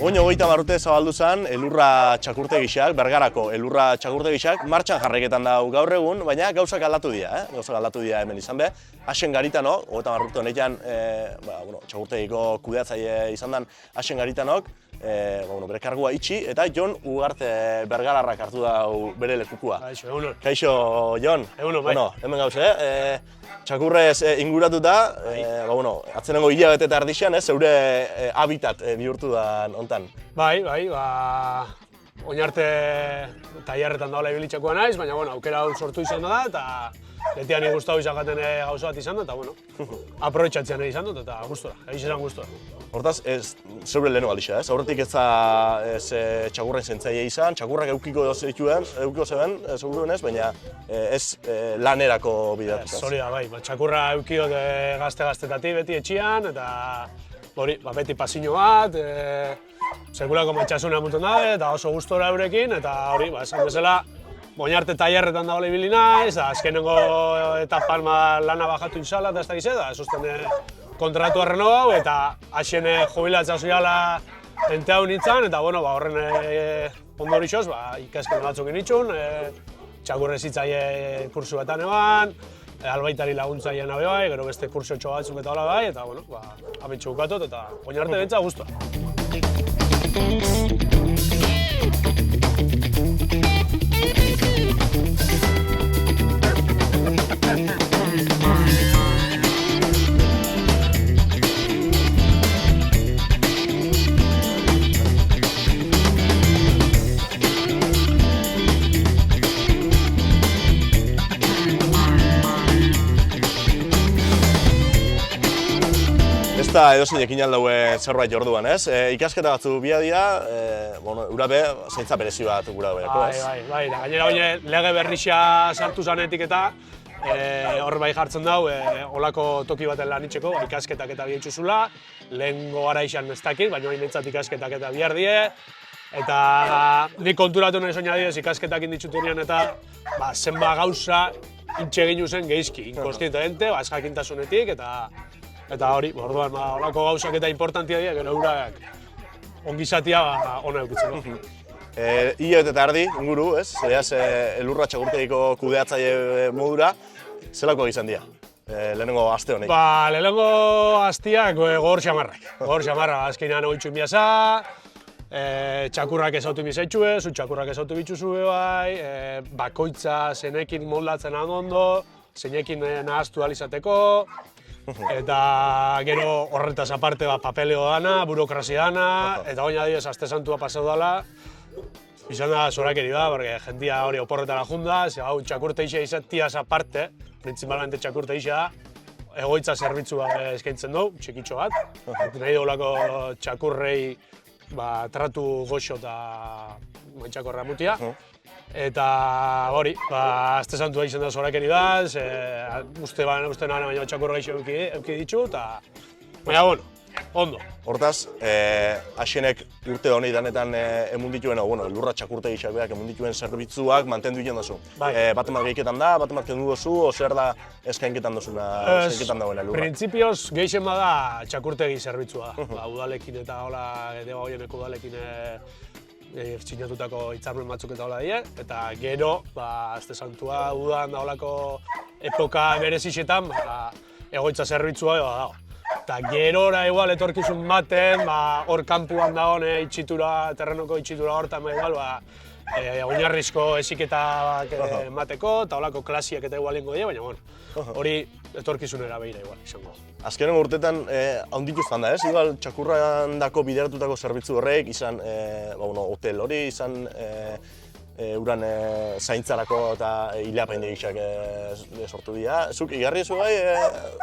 Oin 30 urte zabaldu zen elurra txakurtegixak, Bergarako elurra txakurtegixak, martxan jarreketan dau gaur egun, baina gauzak aldatu dira, gauzak aldatu dira hemen izan be. Hasen Garitano, 30 urte honetan txakurtegiko kudeatzaile izan den Hasen Garitanok, bere kargua itxi eta Jon Ugarte Bergararrak hartu dau bere lekukua. Kaixo, egunon. Kaixo, Jon. Egunon, bai. Hemen gauz, txakurrez inguratuta, atzenengo hilabete eta erdixan, zeure habitat bihurtu da hontan. Bai, oin arte tailerretan dagoela ibilitzekoa naiz, baina aukera hau sortu izan da eta betian nik gustatu izakaten gauza bat izan da, eta aprobetxatzean izan dut eta gustora, egizan gustora. Hortaz, zeure lehenu aldixa, aurretik ez txakurren zentzaile izan, txakurrak eukiko zeben, seguruenez, baina ez lanerako bidatu. Hori da, bai, txakurra eukiko gazte-gaztetatik beti etxian, eta beti pasino bat, sekulako maitxasuna muntun dabe, eta oso gustora eurekin, eta hori, esan bezala, oin arte tailerretan dagoela ibili naiz, azkenengo etapan lana bajatu inzala eta ez dakize, da esosten kontratua renobau, eta Hasen jubilatza zuiala ente hau nintzen, eta horren ondorixoz, ikasken batzuk initxun, txakurrez hitzaile kursu batan eban, albaitari laguntzaile nabe bai, gero beste kursiotxo batzuk eta hola bai, eta ametxo bukatot, eta oin arte bentsa guztua. Ez da edozein ekin aldaue zerbait orduan, ez? Ikasketa batzu bia dira, urabe zaintza berezi bat gura beharko, ez? Bai, gainera lege berrixia sartu zanetik eta hor bai jartzen dau, olako toki baten lan itxeko, ikasketak eta bihetxuzula, lehengo gara izan ez dakit, baina hain nintzat ikasketak eta bihar die, eta nik konturatu nahi soina didez ikasketak inditzutunean eta zenba gauza intxegin zen geizki, inkonstientemente, ez jakintasunetik, eta hori, orduan, olako gauzak eta importantia dira, gero urak ongizatia ona eukitzeko. Hilabete eta erdi, inguru, ez? Zereaz, elurra txakurtegiko kudeatzaile modura, zelako izan dira? Lehenengo aste honek? Lehenengo asteak gogor xamarrak. Gogor xamarra, azkenean oitxu inbiaza, txakurrak ezautu bizaitxue, zu txakurrak ezautu bitxuzue bai, bakoitza zenekin moldatzen ondo, zeinekin nahaztu alizateko, eta gero horretaz aparte papeleo dana, burokrazia dana, eta oin adibidez aste santua pasau dala, izan da zorakeri da, porque jendia hori oporretara junda, ze hau txakurteixa izatiaz aparte, principalmente txakurteixa da, egoitza zerbitzua eskaintzen du, txikitxo bat, nahi daulako txakurrei tratu goxo eta maitxakorra mutia. Eta hori, aste santua izan da zorakeri da, uste nahan baina txakurra gaixo euki ditu, eta baina ondo. Hortaz, Hasenek urte honi danetan emundituen, elurra txakurtegixak beak emundituen zerbitzuak mantendu egin dozu. Bat emat gehiketan da, bat emat kendu dozu, o zer da eskainketan dozuna, eskainketan dagoen elurra? Printzipioz gehixen bada txakurtegi zerbitzua. Udalekin eta hola, deba hoieneko udalekin txinatutako hitzarmen batzuk eta hola die, eta gero, aste santua udan da holako epoka berezixetan, egoitza zerbitzua dago. Eta gerora igual etorkizun baten, hor kanpuan dagoen itxitura, terrenoko itxitura hortan oinarrizko heziketak emateko, eta holako klasiak eta igual ingo die, baina hori etorkizunera behira igual izango. Azkenengo urtetan handituztan da, ez? Igual txakurrandako bideratutako zerbitzu horrek, izan hotel hori, izan uran zaintzarako eta hilapain egitxak sortu dira. Zuk, igarri ezu bai,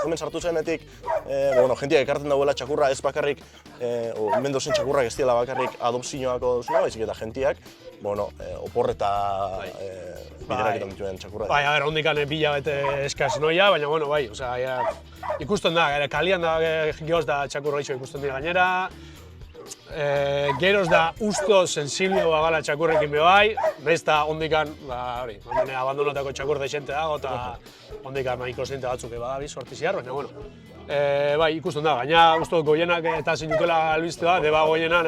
hemen sartu zenetik, jentiak ekartzen dauela txakurra ez bakarrik, hemen dozen txakurrak ez diela bakarrik adopzioako duzuna, baizik eta jentiak, oporreta bideraketan dituen txakurra. Bai, hondikan bila bete eskaz noia, baina bai, ikusten da, kalian da gehoz da txakurra itxo ikusten dira gainera, geroz da usto sensiblio bagala txakurrekin bebai, nahiz eta hondikan, abandonatako txakur deixente dago eta hondikan ikosdiente batzuk badabiz, hortiziar, baina bai, ikusten da, gaina uste dut goienak eta zinutela albistea, deba goienan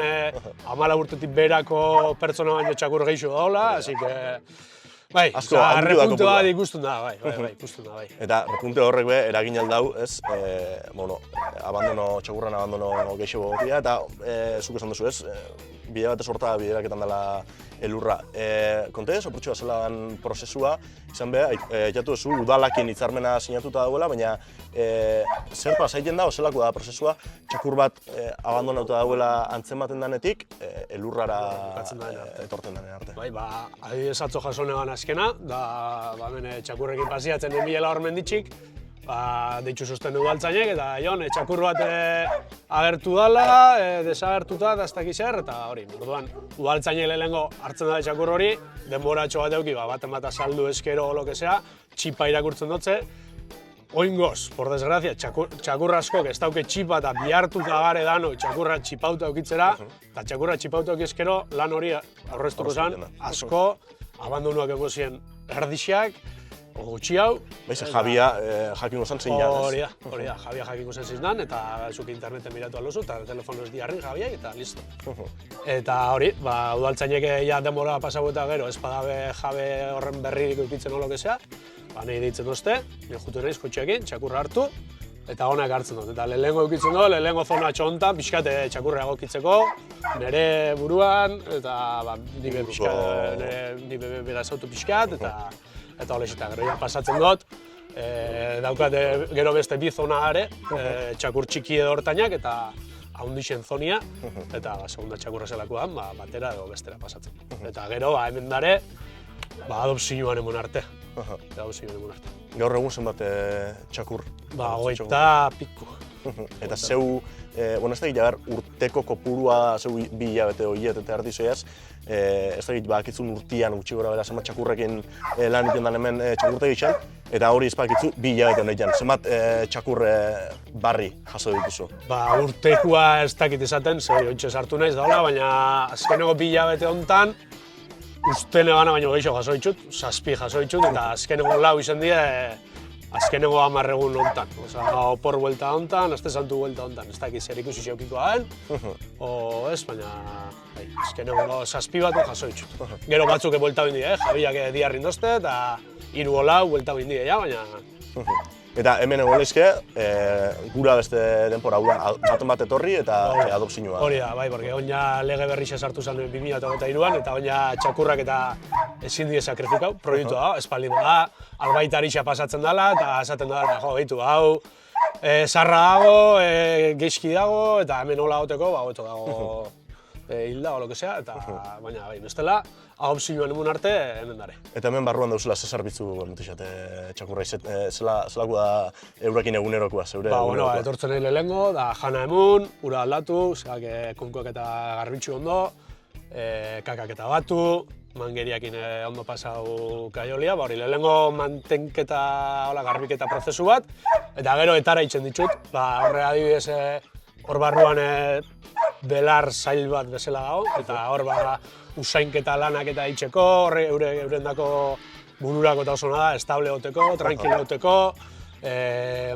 14 urtetik berako pertsona baino txakur gehiago daola, así que... Bai, repunte bat ikusten da, bai, ikusten da, bai. Eta repunte horrek be, eragin aldau, ez, txakurran abandono gehiago gotia, eta zuk esan duzu, ez, bide batez horta bideraketan dela elurra. Konte ez, oportxua zelan prozesua, izan beha, jatu duzu, udalakin hitzarmena sinatuta dagoela, baina zer pasaiten da, ozelako da prozesua, txakur bat abandonauta dagoela antzematen danetik, elurrara etorten denen arte. Bai, adibidez atzo jaso negan azkena, da hemen txakurrekin pasiatzen den bilela hor menditxik, deitzu susten udaltzainek, eta jon, txakur bat agertu dala, desagertuta, eta ez dakiz zer, eta hori, orduan, udaltzainek lehenengo hartzen da txakur hori, denboratxo bat euki, baten bat azaldu eskero o lo que sea, txipa irakurtzen dutze, oingoz, por desgracia, txakur askok ez dauke txipa eta bihartuta gare dano txakurra txipauta eukitzera, eta txakurra txipauta eukizkero lan hori aurreztuko zen, asko, abandonuak ego ziren erdixak, gutxi hau. Baiz, Javia jakingo zen zein jan, Hori da, Javia jakingo zen zein eta zuk interneten miratu alozu, eta telefonoz diarrin Javiai, eta listo. Eta hori, udaltzainek ja denbora pasau eta gero, ez badabe jabe horren berririk eukitzen olo que sea, nahi deitzen dozte, nire jutu naiz kotxeekin, txakurra hartu, eta honak hartzen dut. Eta lehenengo eukitzen dut, lehenengo zona txontan, pixkat txakurra egokitzeko, nire buruan, eta nire berazautu pixkat, eta hori eta gero pasatzen dut, daukat gero beste bi zona are, txakur txiki edo hortainak eta haundixen zonia, eta segunda txakurra zelakoan, batera edo bestera pasatzen. Eta gero, hemen dare, adopzioan emon arte. Gaur egun zenbat txakur? 20 piku. Eta zeu, ez da urteko kopurua, zeu 2 hilabete horiet eta erdizoiaz, ez da bakitzun urtian gutxi gora bera zenbat txakurrekin lan egiten den hemen txakurtegi izan, eta hori ez bakitzu 2 hilabete honetan, zenbat txakur barri jaso dituzu? Urtekoa ez dakit izaten, zer ontsa sartu naiz daola, baina azkeneko 2 hilabete honetan, uste negana baino gehiago jaso ditut, 7 jaso ditut, eta azkeneko 4 izan dira, azkeneko 10 egun honetan. Opor buelta honetan, aste santu buelta honetan, ez dakit zer ikusi xeukiko den, o ez, baina azkeneko 7 bat jaso ditut. Gero batzuk buelta bindi, Javiak diarrin dozte, eta 3 o 4 buelta bindi, baina... Eta hemen egon lehizke, gura beste denpora, baten bat etorri eta adopzioa. Hori da, bai, porque oina lege berrixe sartu zen 2023an, eta oina txakurrak eta ezin die sakrifikau, proiektu da, espaldin da, albaitarixa pasatzen dela, eta esaten da, behitu, hau, sarra dago, geizki dago, eta hemen hola goteko, hobeto dago hilda o lo que sea, eta baina, bai, bestela, adopzioan emun arte, hemen dare. Eta hemen barruan dauzela ze zerbitzu notixate txakurra, zelako da eurekin egunerokoa, zeure egunerokoa? Etortzen nahi lehengo, da jana emun, ura aldatu, zeak konkoak eta garbitxu ondo, kakak eta batu, mangeriakin ondo pasau kaiolia, hori lehengo mantenketa, garbiketa prozesu bat, eta gero etara itzen ditut, horre adibidez, hor barruan belar zail bat bezala dago, eta hor usainketa lanak eta itxeko, eurendako bururako eta oso da, estable goteko, tranquilo goteko,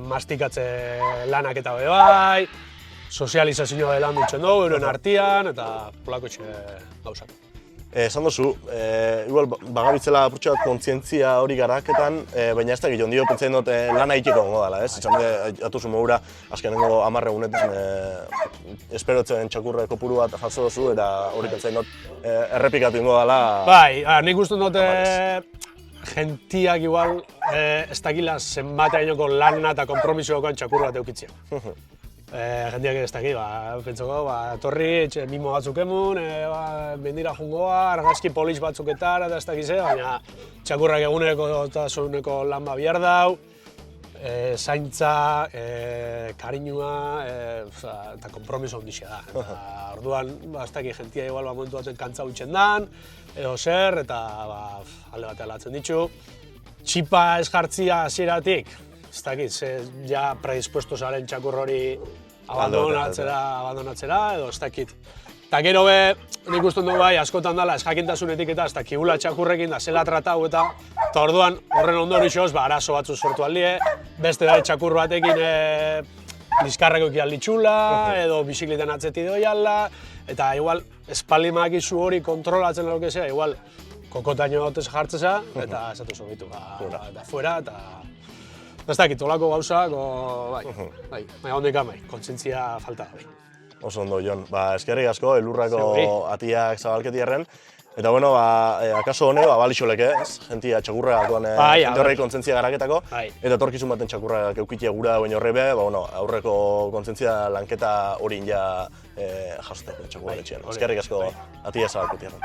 mastikatze lanak eta bai, sozializazioa lan dutzen dugu, euren artian, eta polako etxe gauzak. Esan duzu, igual bagabitzela apurtxo bat kontzientzia hori garaketan, baina ez da gilon dio, pentsatzen dut lana egiteko gongo dela, ez? Izan atuzu mogura, azkenengo 10 egunetan esperotzen txakurre kopuru bat jaso duzu, eta hori pentsatzen dut errepikatu ingo dela... Bai, nik uste dut gentiak igual ez dakila zenbateainoko lana eta kompromisoakoan txakur bat eukitzea. Jendeak ez dakit, pentsako, etorri, mimo batzuk emun, mendira jungoa, argazki polis batzuketara eta ez dakiz, baina txakurrak egunereko eta zoneko lan bihar dau, zaintza, kariñua eta kompromiso ondixea da. Orduan, ez dakit, jentia igual momentu batzen kantza huitzen dan, edo zer, eta alde batean latzen ditu. Txipa ez jartzia hasieratik, ez dakit, ja predispuesto zaren txakur hori abandonatzera, edo ez dakit. Eta gero nik uste dut bai, askotan dela, ez jakintasunetik eta ez dakigula txakurrekin da zela tratau eta orduan horren ondorixoz, arazo batzu sortu aldie, beste da txakur batekin liskarreko iki alditxula, edo bizikletan atzeti doiala, eta igual, espaldimak izu hori kontrolatzen lo que sea, igual, kokotaino hotez jartzeza, eta esatu zobitu, eta fuera, eta... Ez dakit, olako gauzak, bai, hondik amai, kontzientzia falta bai. Oso ondo, Jon. Eskerrik asko, elurrako atiak zabalketierren. Eta bueno, akaso hone, balixoleke, ez? Gentia txakurragakoan jente horrei kontzientzia garaketako. Eta etorkizun baten txakurragak eukitia gura baino horrebe, aurreko kontzientzia lanketa hori ja jasoteko txakurrak etxean. Eskerrik asko atia zabalketierren.